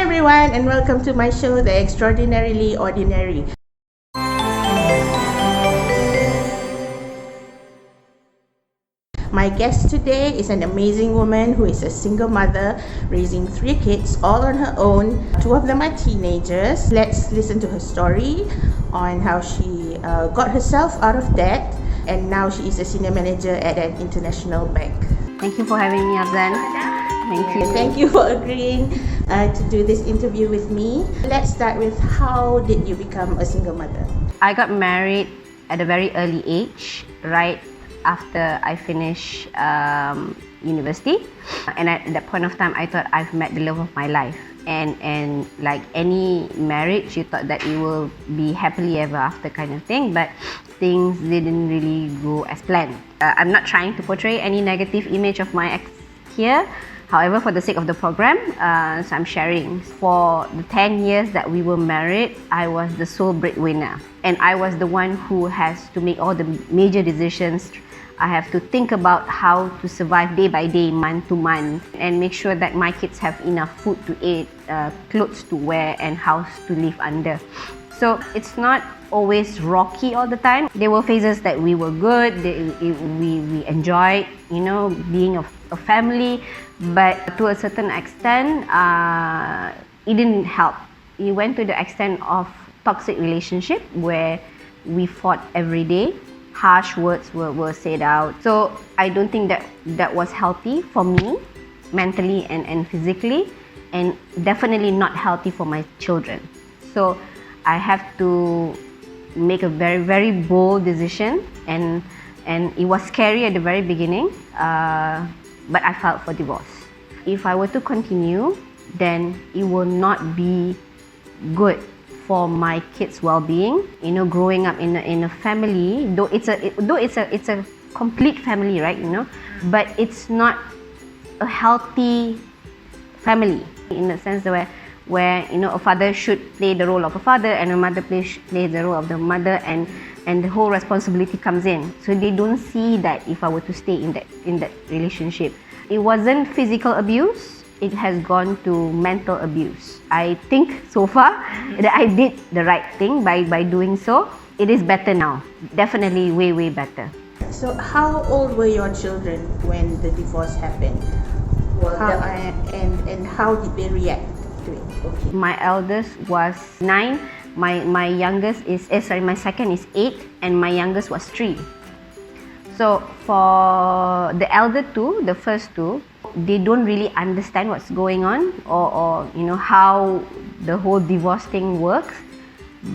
everyone, and welcome to my show, The Extraordinarily Ordinary. My guest today is an amazing woman who is a single mother raising 3 kids all on her own. 2 of them are teenagers. Let's listen to her story on how she got herself out of debt, and now she is a senior manager at an international bank. Thank you for having me, Afzan. Thank you. Thank you for agreeing to do this interview with me. Let's start with, how did you become a single mother? I got married at a very early age, right after I finished university. And at that point of time, I thought I've met the love of my life. And like any marriage, you thought that it will be happily ever after kind of thing, but things didn't really go as planned. I'm not trying to portray any negative image of my ex here. However, for the sake of the program, so I'm sharing. For the 10 years that we were married, I was the sole breadwinner. And I was the one who has to make all the major decisions. I have to think about how to survive day by day, month to month, and make sure that my kids have enough food to eat, clothes to wear, and house to live under. So it's not always rocky all the time. There were phases that we were good, we enjoyed, being a family, but to a certain extent, it didn't help. It went to the extent of toxic relationship where we fought every day. Harsh words were said out. So I don't think that was healthy for me, mentally and physically, and definitely not healthy for my children. So I have to make a very, very bold decision, and it was scary at the very beginning, but I filed for divorce. If I were to continue, then it will not be good for my kids' well-being. Growing up in a family, though it's a complete family, right? But it's not a healthy family in the sense where a father should play the role of a father, and a mother plays the role of the mother, and the whole responsibility comes in. So they don't see that if I were to stay in that relationship. It wasn't physical abuse. It has gone to mental abuse. I think so far that I did the right thing by doing so. It is better now. Definitely way, way better. So how old were your children when the divorce happened? And how did they react to it? Okay. My eldest was 9. My youngest is my second is 8, and my youngest was 3. So for the elder two, the first two, they don't really understand what's going on, or how the whole divorce thing works.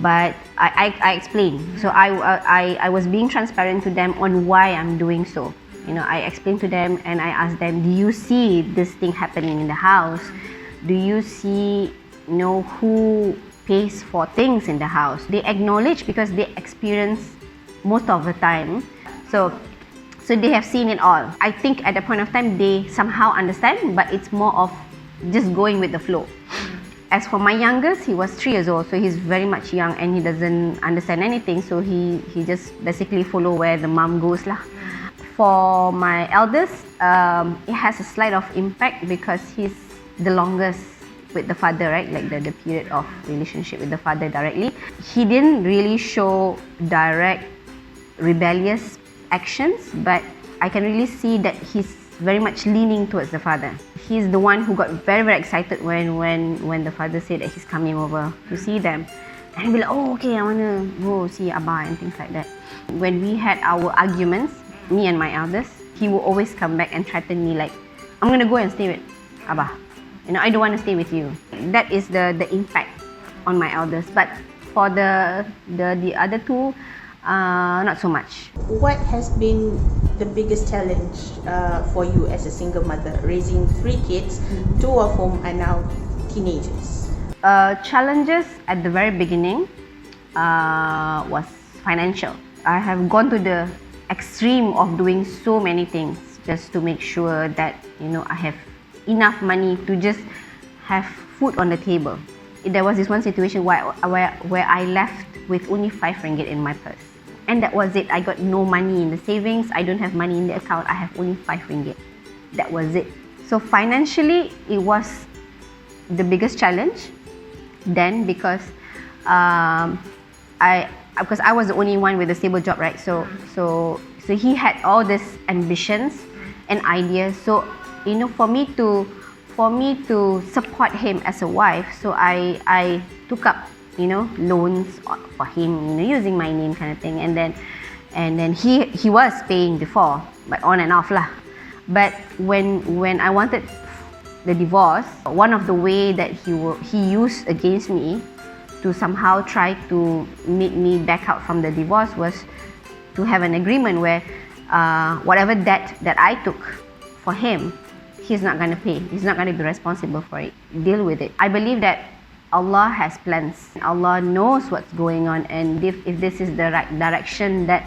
But I explained. So I was being transparent to them on why I'm doing so. I explained to them, and I asked them, do you see this thing happening in the house? Do you see who pays for things in the house? They acknowledge because they experience most of the time. So they have seen it all. I think at the point of time they somehow understand, but it's more of just going with the flow. As for my youngest, he was 3 years old, so he's very much young and he doesn't understand anything. So he just basically follow where the mom goes lah. For my eldest, it has a slight of impact because he's the longest with the father, right? Like the period of relationship with the father directly. He didn't really show direct rebellious actions, but I can really see that he's very much leaning towards the father. He's the one who got very, very excited when the father said that he's coming over to see them, and he'll be like, oh, okay, I want to go see Abba and things like that. When we had our arguments, me and my eldest, he will always come back and threaten me like, I'm going to go and stay with Abba. I don't want to stay with you. That is the impact on my eldest. But for the other two, not so much. What has been the biggest challenge for you as a single mother, raising 3 kids, 2 of whom are now teenagers? Challenges at the very beginning was financial. I have gone to the extreme of doing so many things just to make sure that I have enough money to just have food on the table. There was this one situation where I left with only 5 ringgit in my purse. And that was it. I got no money in the savings. I don't have money in the account. I have only 5 ringgit. That was it. So financially, it was the biggest challenge then, because because I was the only one with a stable job, right? So he had all these ambitions and ideas. So for me to support him as a wife, so I took up loans for him, using my name, kind of thing. And then he was paying before, but on and off lah. But when I wanted the divorce, one of the way that he used against me to somehow try to make me back out from the divorce was to have an agreement where whatever debt that I took for him, he's not going to pay. He's not going to be responsible for it. Deal with it. I believe that Allah has plans. Allah knows what's going on, and if this is the right direction that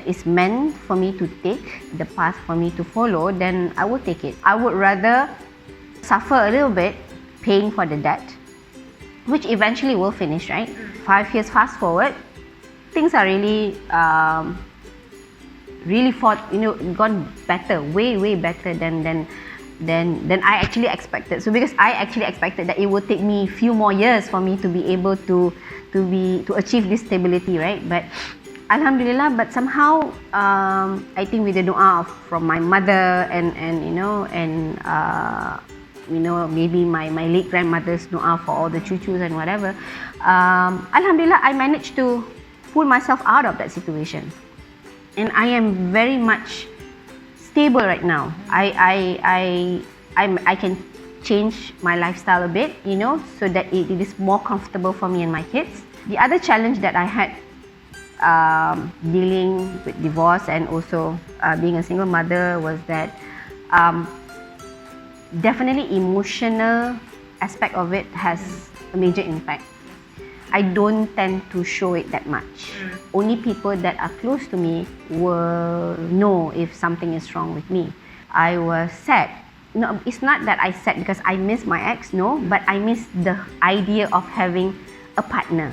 is meant for me to take, the path for me to follow, then I will take it. I would rather suffer a little bit paying for the debt, which eventually will finish, right? 5 years fast forward, things are really gone better, way better than I actually expected. So because I actually expected that it would take me few more years for me to be able to achieve this stability, right? But Alhamdulillah, but somehow I think with the dua from my mother and maybe my late grandmother's dua for all the chuchus and whatever, Alhamdulillah, I managed to pull myself out of that situation, and I am very much stable right now. I can change my lifestyle a bit, so that it is more comfortable for me and my kids. The other challenge that I had dealing with divorce and also being a single mother was that definitely emotional aspect of it has a major impact. I don't tend to show it that much. Only people that are close to me will know if something is wrong with me. I was sad. No, it's not that I sad because I miss my ex, no, but I miss the idea of having a partner.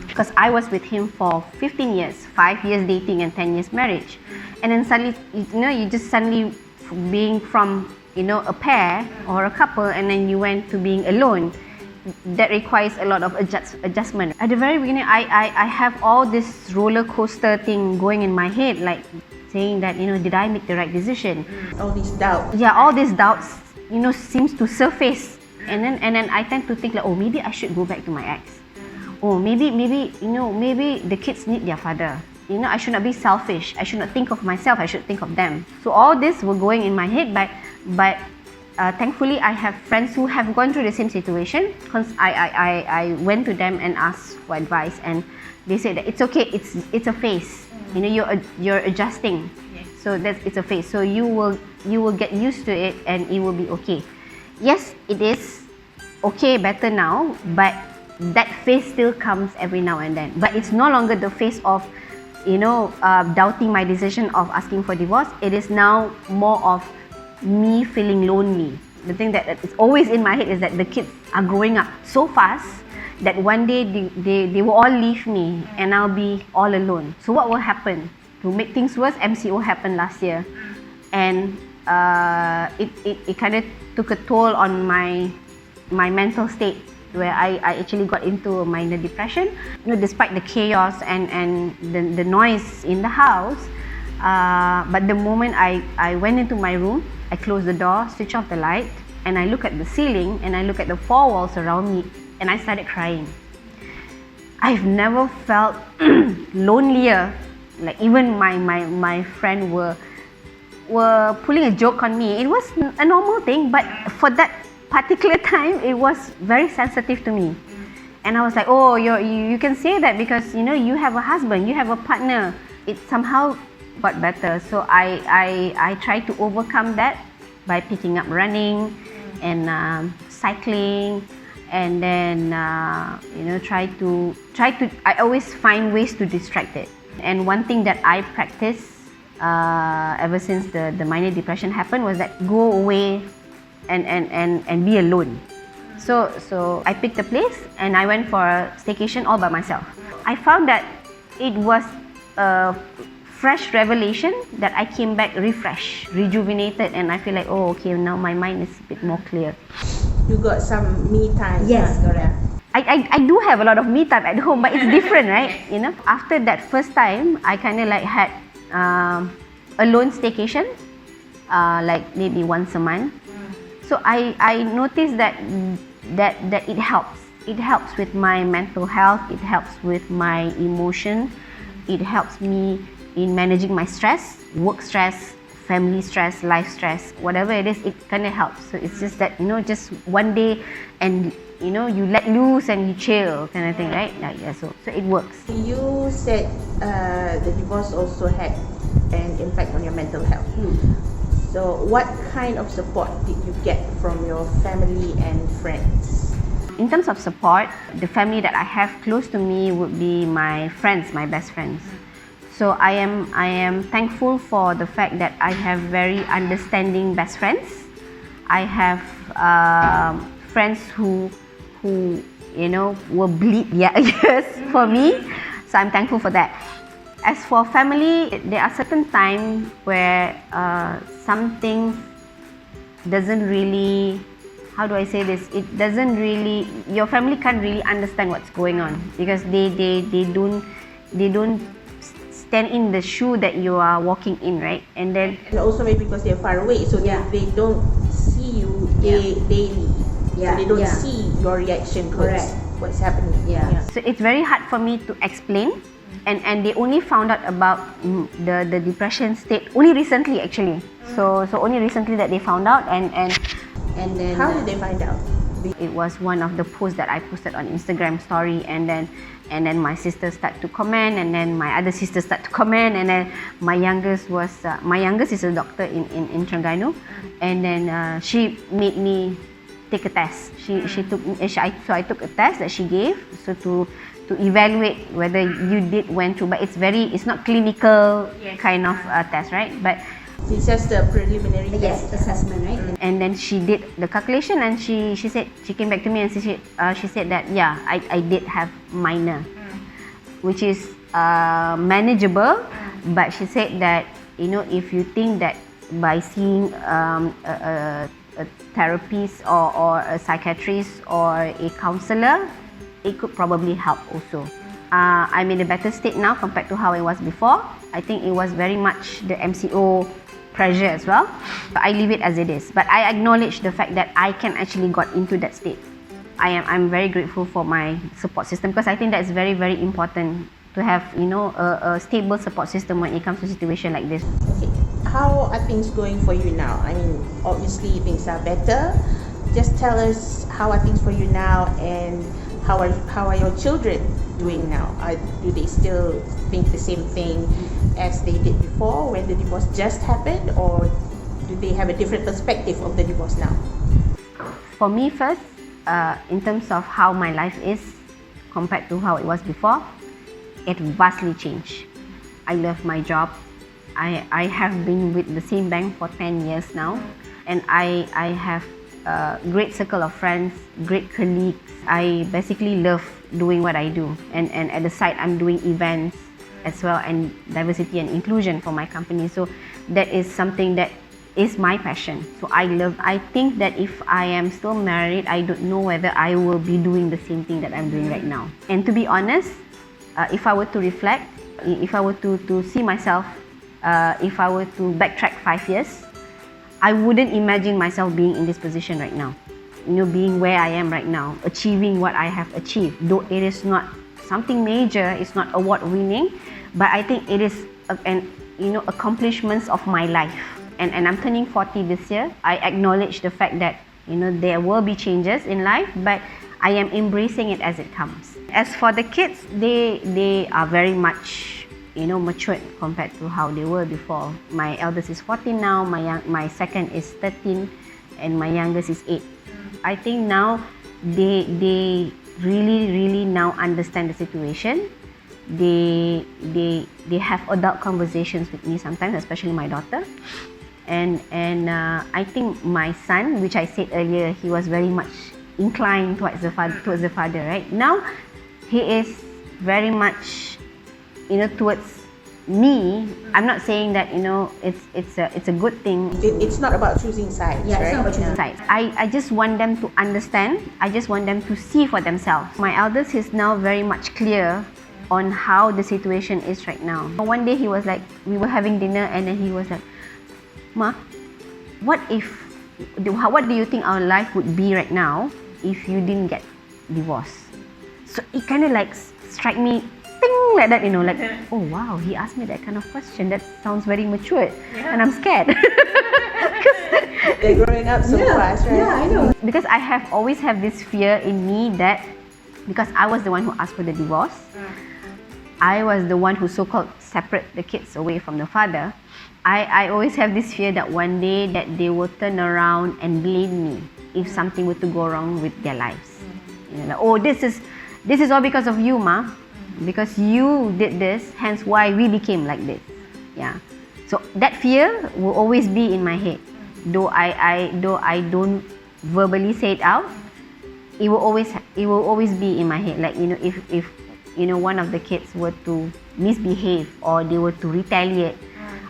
Because I was with him for 15 years, 5 years dating and 10 years marriage. And then suddenly, you just suddenly being from, a pair or a couple, and then you went to being alone. That requires a lot of adjustment. At the very beginning, I have all this roller coaster thing going in my head, like saying that, did I make the right decision? All these doubts. Yeah, all these doubts, seems to surface. And then I tend to think like, oh, maybe I should go back to my ex. Oh, maybe the kids need their father. I should not be selfish. I should not think of myself. I should think of them. So all this were going in my head, but thankfully, I have friends who have gone through the same situation. I went to them and asked for advice, and they said that it's okay. It's a phase. You're adjusting. Yes. So it's a phase. So you will get used to it, and it will be okay. Yes, it is okay, better now, but that phase still comes every now and then. But it's no longer the phase of doubting my decision of asking for divorce. It is now more of me feeling lonely. The thing that is always in my head is that the kids are growing up so fast that one day they will all leave me and I'll be all alone. So what will happen? To make things worse, MCO happened last year, and it kind of took a toll on my mental state, where I actually got into a minor depression. Despite the chaos and the noise in the house, but the moment I went into my room, I closed the door, switched off the light, and I look at the ceiling and I look at the four walls around me, and I started crying. I've never felt lonelier. Like even my friend were pulling a joke on me. It was a normal thing, but for that particular time, it was very sensitive to me. And I was like, oh, you can say that because you have a husband, you have a partner. It somehow got better. So I tried to overcome that by picking up running and cycling, and then I always find ways to distract it. And one thing that I practiced ever since the minor depression happened was that go away and be alone. So I picked a place and I went for a staycation all by myself. I found that it was a fresh revelation that I came back refreshed, rejuvenated, and I feel like, oh, okay, now my mind is a bit more clear. you got some me time. Yes, correct. I do have a lot of me time at home, but it's different, right? You know, after that first time, I kind of like had alone staycation, like maybe once a month. So I noticed that it helps. It helps with my mental health. It helps with my emotion. It helps me in managing my stress, work stress, family stress, life stress, whatever it is. It kind of helps. So it's just that, you know, just one day, and you know, you let loose and you chill, kind of thing, right? Yeah. So it works. You said the divorce also had an impact on your mental health. So what kind of support did you get from your family and friends? In terms of support, the family that I have close to me would be my friends, my best friends. So I am thankful for the fact that I have very understanding best friends. I have friends who you know will bleed their ears for me. So I'm thankful for that. As for family, there are certain times where something doesn't really, how do I say this? It doesn't really, your family can't really understand what's going on, because they don't stand in the shoe that you are walking in, right? And then also maybe because they're far away, so they don't see you daily. So they don't see your reaction towards what's happening. So it's very hard for me to explain, and they only found out about the depression state only recently, actually. So only recently that they found out, and then how did they find out? It was one of the posts that I posted on Instagram story, and then my sister start to comment, and then my other sister start to comment, and then my youngest is a doctor in Terengganu, and then she made me take a test. I took a test that she gave, so to evaluate whether you went through, but it's not clinical kind of test, right? But it's just a preliminary assessment, right? And then she did the calculation, and she said, she came back to me and she said that I did have minor, which is manageable, but she said that, you know, if you think that by seeing a therapist or a psychiatrist or a counselor, it could probably help also. I'm in a better state now compared to how I was before. I think it was very much the MCO pressure as well. But I leave it as it is. But I acknowledge the fact that I can actually got into that state. I'm very grateful for my support system, because I think that's very, very important to have, you know, a stable support system when it comes to a situation like this. Okay. How are things going for you now? I mean, obviously things are better. Just tell us, how are things for you now, and how are your children doing now? Do they still think the same thing as they did before when the divorce just happened, or do they have a different perspective of the divorce now? For me first, in terms of how my life is compared to how it was before, it vastly changed. I love my job. I have been with the same bank for 10 years now, and I have a great circle of friends, great colleagues. I basically love doing what I do, and at the side I'm doing events as well, and diversity and inclusion for my company. So that is something that is my passion. So I think that if I am still married, I don't know whether I will be doing the same thing that I'm doing right now. And to be honest, if I were to reflect, if I were to see myself, if I were to backtrack 5 years, I wouldn't imagine myself being in this position right now. You know, being where I am right now, achieving what I have achieved. Though it is not something major, it's not award winning, but I think it is accomplishments of my life. And I'm turning 40 this year. I acknowledge the fact that, you know, there will be changes in life, but I am embracing it as it comes. As for the kids, they are very much, you know, matured compared to how they were before. My eldest is 14 now, my second is 13, and my youngest is 8. I think now they really now understand the situation. They have adult conversations with me sometimes, especially my daughter. And I think my son, which I said earlier, he was very much inclined towards the father. Right now, he is very much, you know, towards I'm not saying that it's a good thing. It's not about choosing sides, right? It's not about choosing sides. I just want them to understand. I just want them to see for themselves. My eldest is now very much clear on how the situation is right now. One day he was like, we were having dinner, and then he was like, "Ma, what do you think our life would be right now if you didn't get divorced?" So it kind of like struck me, ting, like that, like, oh wow, he asked me that kind of question. That sounds very mature, and I'm scared. They're growing up so fast, right? Yeah, I know. Because I have always have this fear in me that because I was the one who asked for the divorce, I was the one who so-called separate the kids away from the father. I always have this fear that one day that they will turn around and blame me if something were to go wrong with their lives. Like, oh, this is all because of you, Ma, because you did this, hence why we became like this. Yeah. So that fear will always be in my head. Though I don't verbally say it out, it will always be in my head. Like, if one of the kids were to misbehave or they were to retaliate,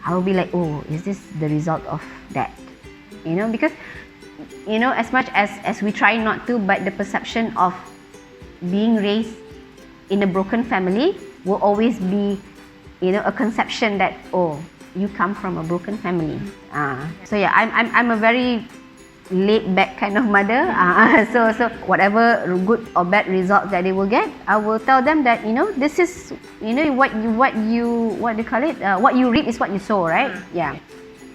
I will be like, oh, is this the result of that? Because as much as we try not to, but the perception of being raised in a broken family will always be a conception that, oh, you come from a broken family. So yeah, I'm a very laid back kind of mother. So whatever good or bad results that they will get, I will tell them that this is what you reap is what you sow, right? Yeah.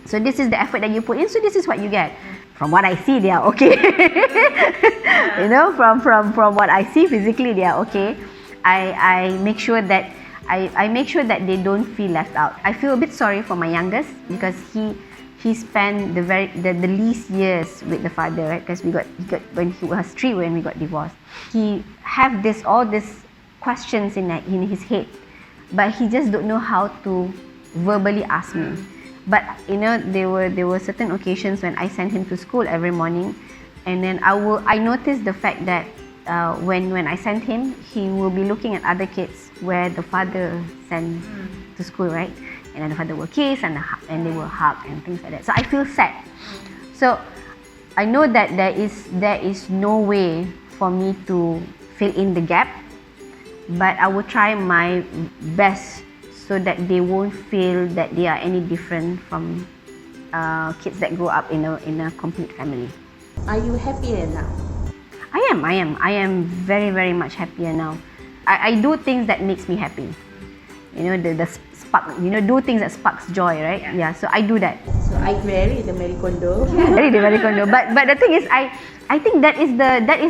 So this is the effort that you put in, so this is what you get. From what I see, they are okay. From what I see physically, they are okay. I make sure that they don't feel left out. I feel a bit sorry for my youngest because he spent the least years with the father, right? Because he got when he was 3 when we got divorced. He have all these questions in his head, but he just don't know how to verbally ask me. But there were certain occasions when I sent him to school every morning, and then I noticed the fact that when I sent him, he will be looking at other kids where the father sent to school, right? And then the father will kiss and they will hug and things like that. So I feel sad. So I know that there is no way for me to fill in the gap, but I will try my best so that they won't feel that they are any different from kids that grow up in a complete family. Are you happier now? I am very, very much happier now. I do things that makes me happy. The spark, do things that sparks joy, right? Yeah, so I do that. So I marry the Marie Kondo. Very the Marie Kondo. But the thing is, I think that is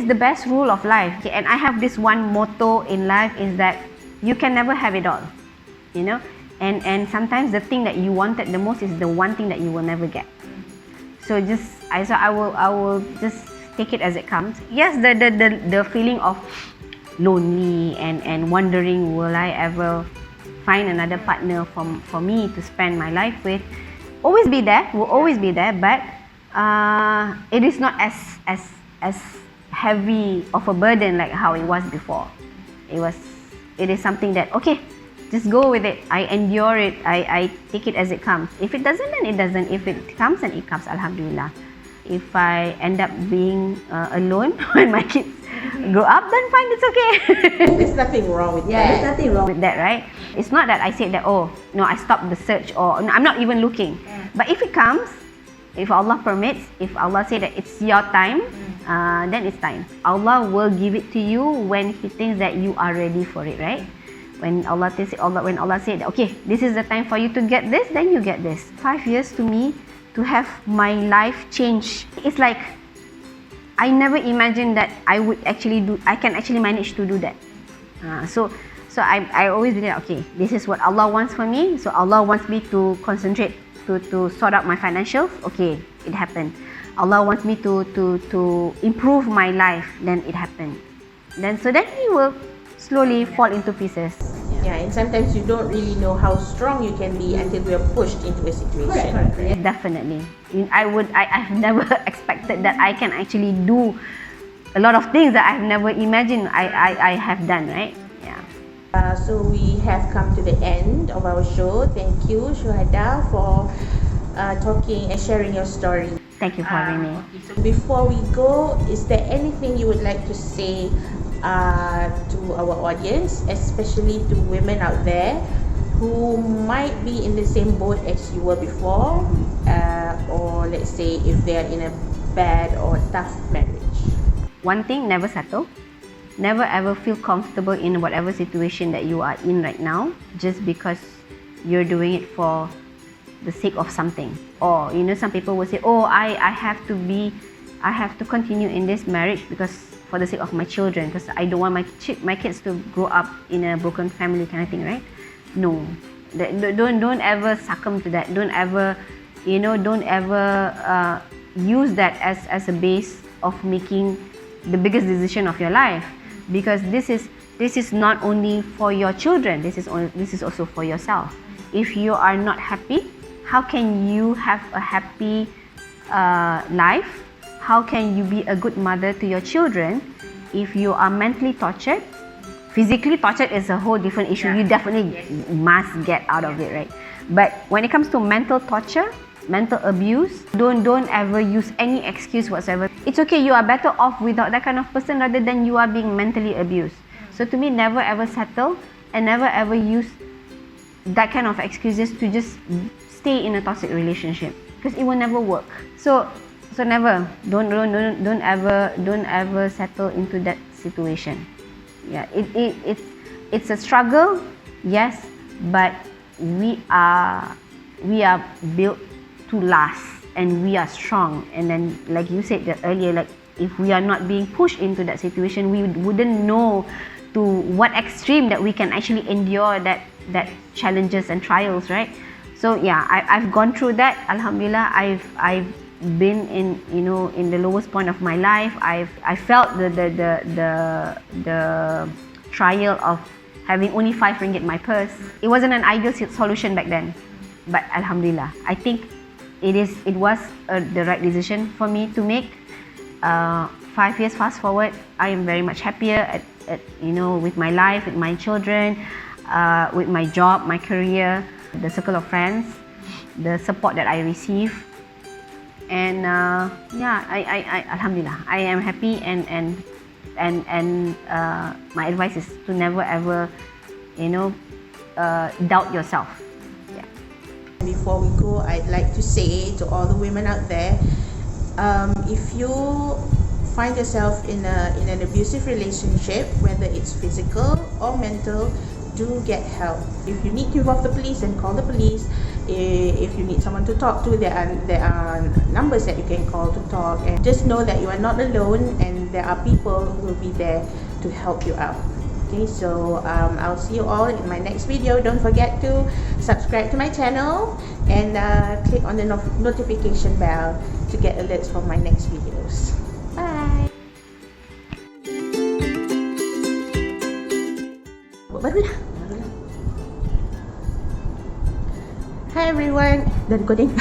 the best rule of life. Okay, and I have this one motto in life is that you can never have it all. And sometimes the thing that you wanted the most is the one thing that you will never get. So I will just take it as it comes. Yes, the feeling of lonely and wondering, will I ever find another partner for me to spend my life with, will always be there, but it is not as heavy of a burden like how it was before. It is something that, okay, just go with it. I endure it. I take it as it comes. If it doesn't, then it doesn't. If it comes, then it comes. Alhamdulillah. If I end up being alone when my kids grow up, then fine, it's okay. There's nothing wrong with that. There's nothing wrong with that, right? It's not that I said that, oh, no, I stopped the search, or no, I'm not even looking. But if it comes, if Allah permits, if Allah said that it's your time, then it's time. Allah will give it to you when He thinks that you are ready for it, right? When Allah said, okay, this is the time for you to get this, then you get this. 5 years to me to have my life change. It's like I never imagined that I can actually manage to do that. So I always believe, okay, this is what Allah wants for me. So Allah wants me to concentrate to sort out my financials. Okay, it happened. Allah wants me to improve my life. Then it happened. Then He will slowly fall into pieces. Yeah, and sometimes you don't really know how strong you can be until we are pushed into a situation. Correct. Definitely. I've never expected that I can actually do a lot of things that I've never imagined I have done, right? Yeah. So we have come to the end of our show. Thank you, Shuhadah, for talking and sharing your story. Thank you for having me. So before we go, is there anything you would like to say to our audience, especially to women out there who might be in the same boat as you were before, or let's say if they're in a bad or tough marriage? One thing, never settle. Never ever feel comfortable in whatever situation that you are in right now just because you're doing it for the sake of something. Or some people will say, oh, I have to continue in this marriage because for the sake of my children, because I don't want my kids to grow up in a broken family kind of thing, right? No, don't ever succumb to that. Don't ever use that as a base of making the biggest decision of your life, because this is not only for your children, this is also for yourself. If you are not happy, how can you have a happy life? How can you be a good mother to your children if you are mentally tortured? Physically tortured is a whole different issue. You definitely must get out of it, right? But when it comes to mental torture, mental abuse, don't ever use any excuse whatsoever. It's okay, you are better off without that kind of person rather than you are being mentally abused. So to me, never ever settle and never ever use that kind of excuses to just stay in a toxic relationship, because it will never work. So never, don't ever settle into that situation. Yeah, it's a struggle, yes, but we are built to last, and we are strong. And then, like you said that earlier, like if we are not being pushed into that situation, we wouldn't know to what extreme that we can actually endure that challenges and trials, right? So yeah, I've gone through that. Alhamdulillah, I've been in the lowest point of my life. I felt the trial of having only 5 ringgit in my purse. It wasn't an ideal solution back then, but Alhamdulillah, I think it was the right decision for me to make. 5 years fast forward, I am very much happier at with my life, with my children, with my job, my career, the circle of friends, the support that I receive. And yeah, I Alhamdulillah, I am happy, and my advice is to never ever doubt yourself. Yeah. Before we go, I'd like to say to all the women out there, if you find yourself in an abusive relationship, whether it's physical or mental, do get help. If you need to involve the police, then call the police. If you need someone to talk to, there are numbers that you can call to talk. And just know that you are not alone, and there are people who will be there to help you out. Okay, so I'll see you all in my next video. Don't forget to subscribe to my channel and click on the notification bell to get alerts from my next videos. Bye. Baru dah. Hi everyone. Dah recording.